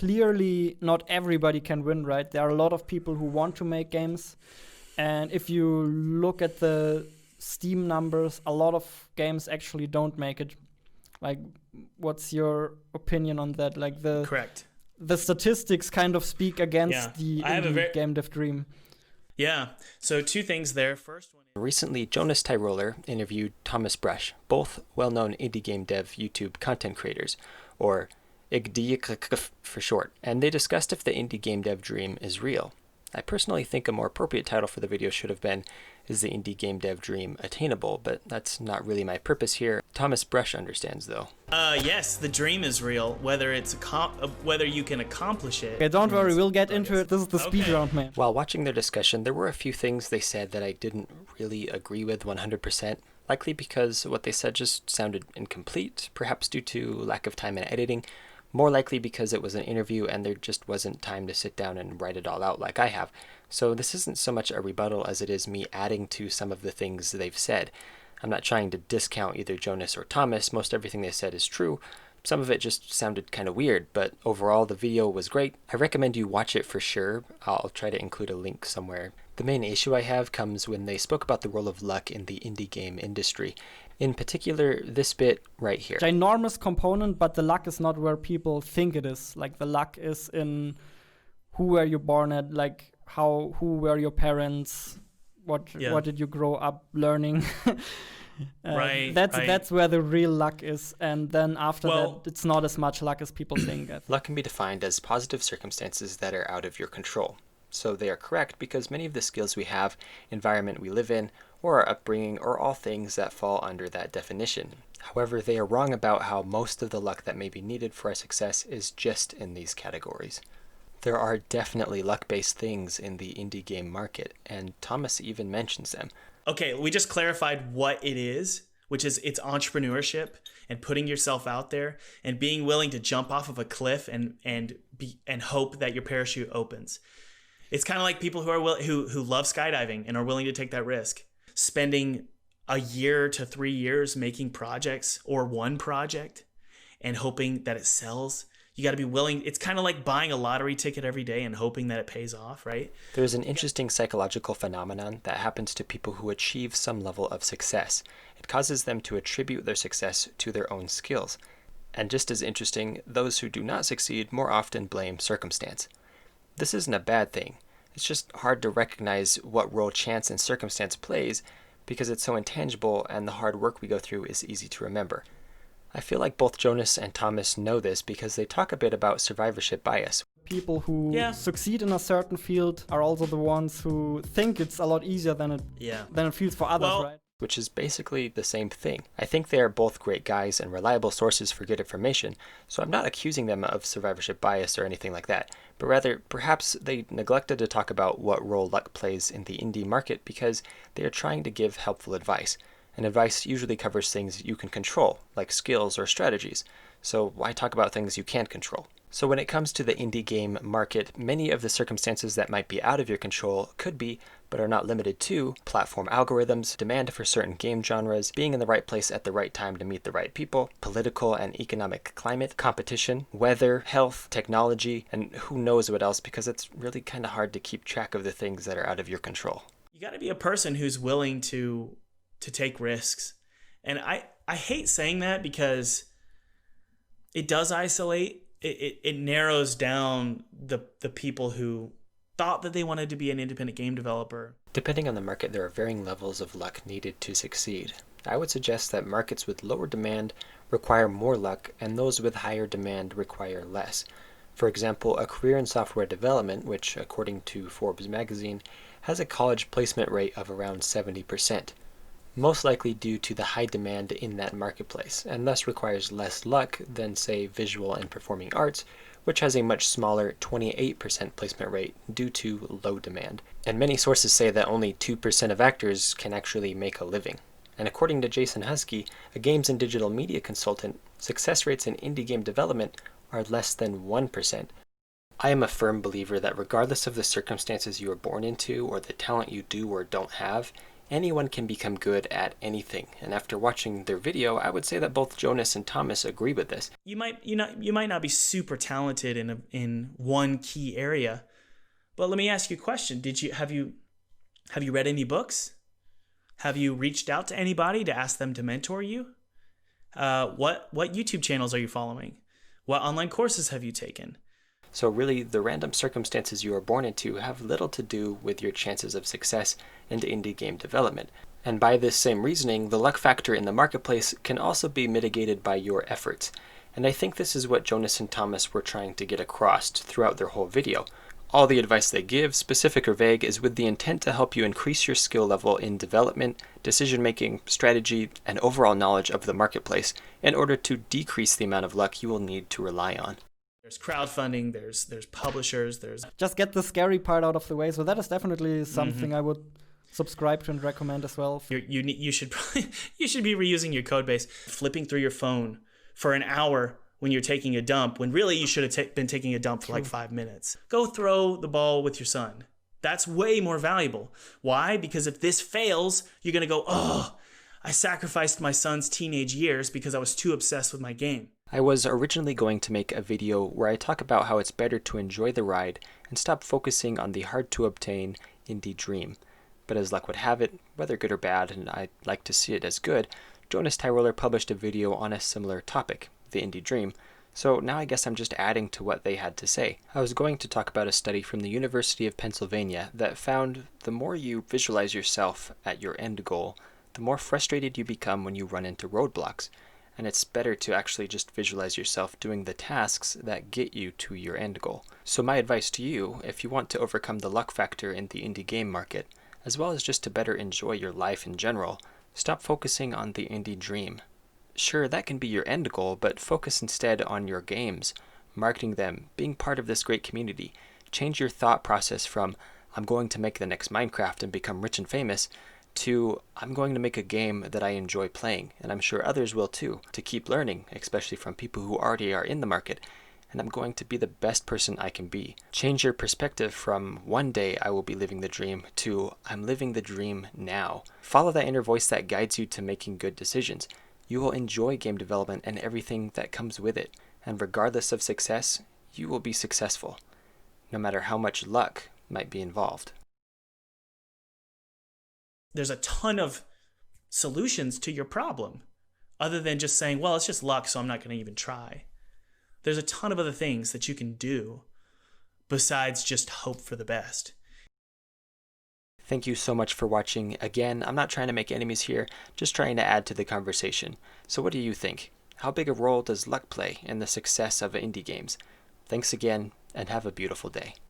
clearly not everybody can win, right? There are a lot of people who want to make games. And if you look at the Steam numbers, a lot of games actually don't make it. Like, what's your opinion on that? Like Correct. The statistics kind of speak against the indie game dev dream. Yeah. So 2 things there. First one. Recently, Jonas Tyroller interviewed Thomas Brush, both well-known indie game dev YouTube content creators, or I.G.D.Y.C.C for short, and they discussed if the indie game dev dream is real. I personally think a more appropriate title for the video should have been, Is the indie game dev dream attainable? But that's not really my purpose here. Thomas Brush understands, though. Yes, the dream is real, whether you can accomplish it. Okay, don't worry, we'll get into it. This is the speed round, man. While watching their discussion, there were a few things they said that I didn't really agree with 100%, likely because what they said just sounded incomplete, perhaps due to lack of time in editing, more likely because it was an interview and there just wasn't time to sit down and write it all out like I have. So this isn't so much a rebuttal as it is me adding to some of the things they've said. I'm not trying to discount either Jonas or Thomas. Most everything they said is true. Some of it just sounded kind of weird, but overall the video was great. I recommend you watch it for sure. I'll try to include a link somewhere. The main issue I have comes when they spoke about the role of luck in the indie game industry. In particular, this bit right here. Ginormous component, but the luck is not where people think it is. Like, the luck is in who were you born at, like who were your parents, what did you grow up learning. That's where the real luck is, and then after that it's not as much luck as people think. Luck can be defined as positive circumstances that are out of your control. So they are correct because many of the skills we have, environment we live in, or our upbringing are all things that fall under that definition. However, they are wrong about how most of the luck that may be needed for our success is just in these categories. There are definitely luck-based things in the indie game market, and Thomas even mentions them. Okay, we just clarified what it is, which is it's entrepreneurship and putting yourself out there and being willing to jump off of a cliff and hope that your parachute opens. It's kind of like people who love skydiving and are willing to take that risk. Spending a year to 3 years making projects or one project and hoping that it sells. You got to be willing. It's kind of like buying a lottery ticket every day and hoping that it pays off, right? There's an interesting psychological phenomenon that happens to people who achieve some level of success. It causes them to attribute their success to their own skills. And just as interesting, those who do not succeed more often blame circumstance. This isn't a bad thing. It's just hard to recognize what role chance and circumstance plays because it's so intangible and the hard work we go through is easy to remember. I feel like both Jonas and Thomas know this because they talk a bit about survivorship bias. People who succeed in a certain field are also the ones who think it's a lot easier than it feels for others, right? Which is basically the same thing. I think they are both great guys and reliable sources for good information, so I'm not accusing them of survivorship bias or anything like that, but rather perhaps they neglected to talk about what role luck plays in the indie market because they are trying to give helpful advice. And advice usually covers things you can control, like skills or strategies. So why talk about things you can't control? So when it comes to the indie game market, many of the circumstances that might be out of your control could be, but are not limited to, platform algorithms, demand for certain game genres, being in the right place at the right time to meet the right people, political and economic climate, competition, weather, health, technology, and who knows what else, because it's really kind of hard to keep track of the things that are out of your control. You got to be a person who's willing to take risks. And I hate saying that because it does isolate. It narrows down the people who thought that they wanted to be an independent game developer. Depending on the market, there are varying levels of luck needed to succeed. I would suggest that markets with lower demand require more luck, and those with higher demand require less. For example, a career in software development, which according to Forbes magazine, has a college placement rate of around 70%. Most likely due to the high demand in that marketplace, and thus requires less luck than, say, visual and performing arts, which has a much smaller 28% placement rate due to low demand. And many sources say that only 2% of actors can actually make a living. And according to Jason Husky, a games and digital media consultant, success rates in indie game development are less than 1%. I am a firm believer that regardless of the circumstances you were born into or the talent you do or don't have, Anyone can become good at anything, and after watching their video, I would say that both Jonas and Thomas agree with this. You might not be super talented in one key area, but let me ask you a question. Have you read any books? Have you reached out to anybody to ask them to mentor you? What YouTube channels are you following? What online courses have you taken? So really, the random circumstances you are born into have little to do with your chances of success in indie game development. And by this same reasoning, the luck factor in the marketplace can also be mitigated by your efforts. And I think this is what Jonas and Thomas were trying to get across throughout their whole video. All the advice they give, specific or vague, is with the intent to help you increase your skill level in development, decision-making, strategy, and overall knowledge of the marketplace in order to decrease the amount of luck you will need to rely on. There's crowdfunding, there's publishers, there's... Just get the scary part out of the way. So that is definitely something I would subscribe to and recommend as well. You should be reusing your code base, flipping through your phone for an hour when you're taking a dump, when really you should have been taking a dump for like 5 minutes. Go throw the ball with your son. That's way more valuable. Why? Because if this fails, you're going to go, oh, I sacrificed my son's teenage years because I was too obsessed with my game. I was originally going to make a video where I talk about how it's better to enjoy the ride and stop focusing on the hard-to-obtain indie dream. But as luck would have it, whether good or bad, and I like to see it as good, Jonas Tyroller published a video on a similar topic, the indie dream, so now I guess I'm just adding to what they had to say. I was going to talk about a study from the University of Pennsylvania that found the more you visualize yourself at your end goal, the more frustrated you become when you run into roadblocks. And it's better to actually just visualize yourself doing the tasks that get you to your end goal. So my advice to you, if you want to overcome the luck factor in the indie game market, as well as just to better enjoy your life in general, stop focusing on the indie dream. Sure, that can be your end goal, but focus instead on your games, marketing them, being part of this great community. Change your thought process from, I'm going to make the next Minecraft and become rich and famous, to I'm going to make a game that I enjoy playing, and I'm sure others will too, to keep learning, especially from people who already are in the market, and I'm going to be the best person I can be. Change your perspective from one day I will be living the dream to I'm living the dream now. Follow that inner voice that guides you to making good decisions. You will enjoy game development and everything that comes with it, and regardless of success, you will be successful, no matter how much luck might be involved. There's a ton of solutions to your problem other than just saying, well, it's just luck, so I'm not going to even try. There's a ton of other things that you can do besides just hope for the best. Thank you so much for watching. Again, I'm not trying to make enemies here, just trying to add to the conversation. So what do you think? How big a role does luck play in the success of indie games? Thanks again, and have a beautiful day.